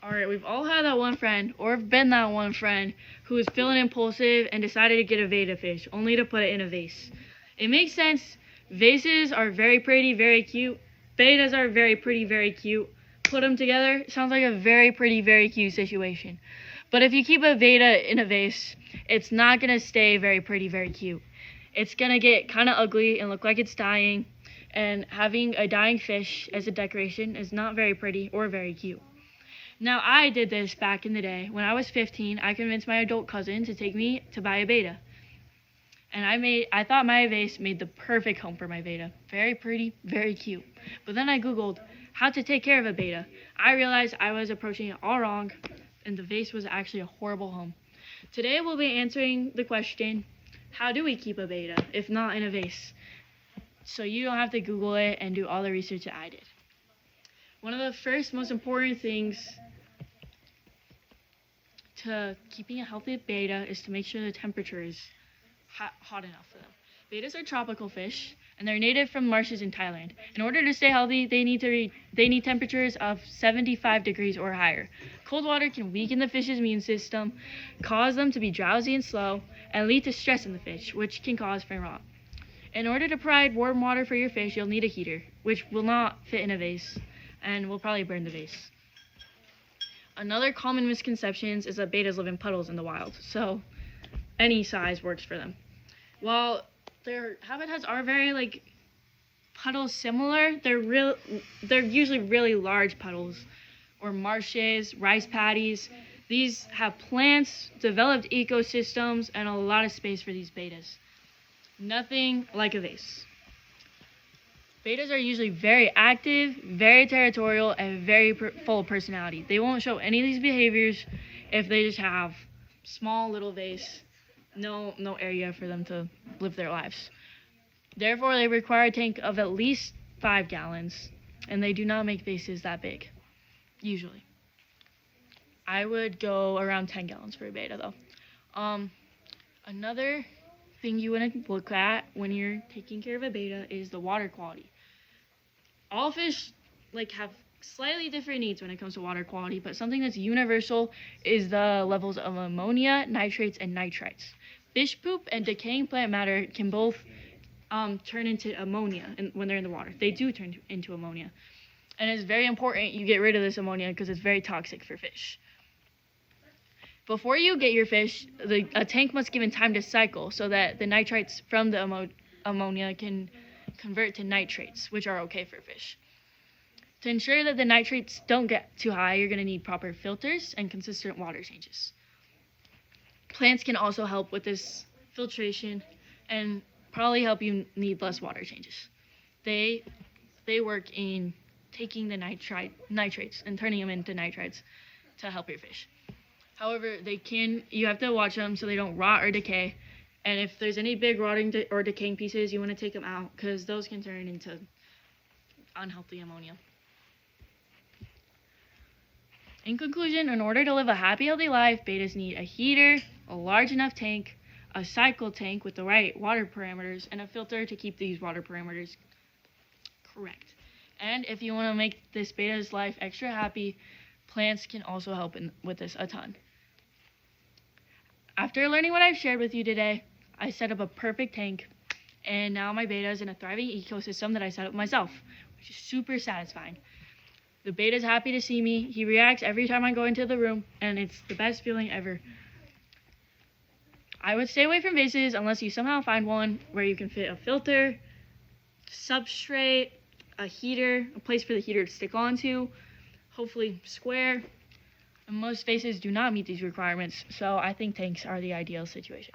Alright, we've all had that one friend, or been that one friend, who was feeling impulsive and decided to get a Veda fish, only to put it in a vase. It makes sense. Vases are very pretty, very cute. Betas are very pretty, very cute. Put them together, it sounds like a very pretty, very cute situation. But if you keep a Veda in a vase, it's not going to stay very pretty, very cute. It's going to get kind of ugly and look like it's dying. And having a dying fish as a decoration is not very pretty or very cute. Now, I did this back in the day. When I was 15, I convinced my adult cousin to take me to buy a Beta. And I thought my vase made the perfect home for my Beta. Very pretty, very cute. But then I Googled how to take care of a Beta. I realized I was approaching it all wrong, and the vase was actually a horrible home. Today, we'll be answering the question, how do we keep a Beta, if not in a vase? So you don't have to Google it and do all the research that I did. One of the first most important things to keeping a healthy Beta is to make sure the temperature is hot enough for them. Betas are tropical fish, and they're native from marshes in Thailand. In order to stay healthy, they need temperatures of 75 degrees or higher. Cold water can weaken the fish's immune system, cause them to be drowsy and slow, and lead to stress in the fish, which can cause fin rot. In order to provide warm water for your fish, you'll need a heater, which will not fit in a vase and will probably burn the vase. Another common misconception is that betas live in puddles in the wild, so any size works for them. While their habitats are very puddles similar, they're usually really large puddles or marshes, rice paddies. These have plants, developed ecosystems, and a lot of space for these betas. Nothing like a vase. Betas are usually very active, very territorial, and very full of personality. They won't show any of these behaviors if they just have small little vase, no area for them to live their lives. Therefore, they require a tank of at least 5 gallons, and they do not make vases that big, usually. I would go around 10 gallons for a Beta, though. Another thing you want to look at when you're taking care of a Beta is the water quality. All fish have slightly different needs when it comes to water quality, but something that's universal is the levels of ammonia, nitrates, and nitrites. Fish poop and decaying plant matter can both turn into ammonia when they're in the water. They do turn into ammonia. And it's very important you get rid of this ammonia because it's very toxic for fish. Before you get your fish, a tank must give it time to cycle so that the nitrites from the ammonia can convert to nitrates, which are okay for fish. To ensure that the nitrates don't get too high, you're going to need proper filters and consistent water changes. Plants can also help with this filtration and probably help you need less water changes. They work in taking the nitrates and turning them into nitrites to help your fish. However, you have to watch them so they don't rot or decay. And if there's any big rotting or decaying pieces, you want to take them out because those can turn into unhealthy ammonia. In conclusion, in order to live a happy, healthy life, betas need a heater, a large enough tank, a cycle tank with the right water parameters, and a filter to keep these water parameters correct. And if you want to make this beta's life extra happy, plants can also help with this a ton. After learning what I've shared with you today, I set up a perfect tank, and now my beta is in a thriving ecosystem that I set up myself, which is super satisfying. The beta is happy to see me. He reacts every time I go into the room, and it's the best feeling ever. I would stay away from vases unless you somehow find one where you can fit a filter, substrate, a heater, a place for the heater to stick onto, hopefully square. And most vases do not meet these requirements, so I think tanks are the ideal situation.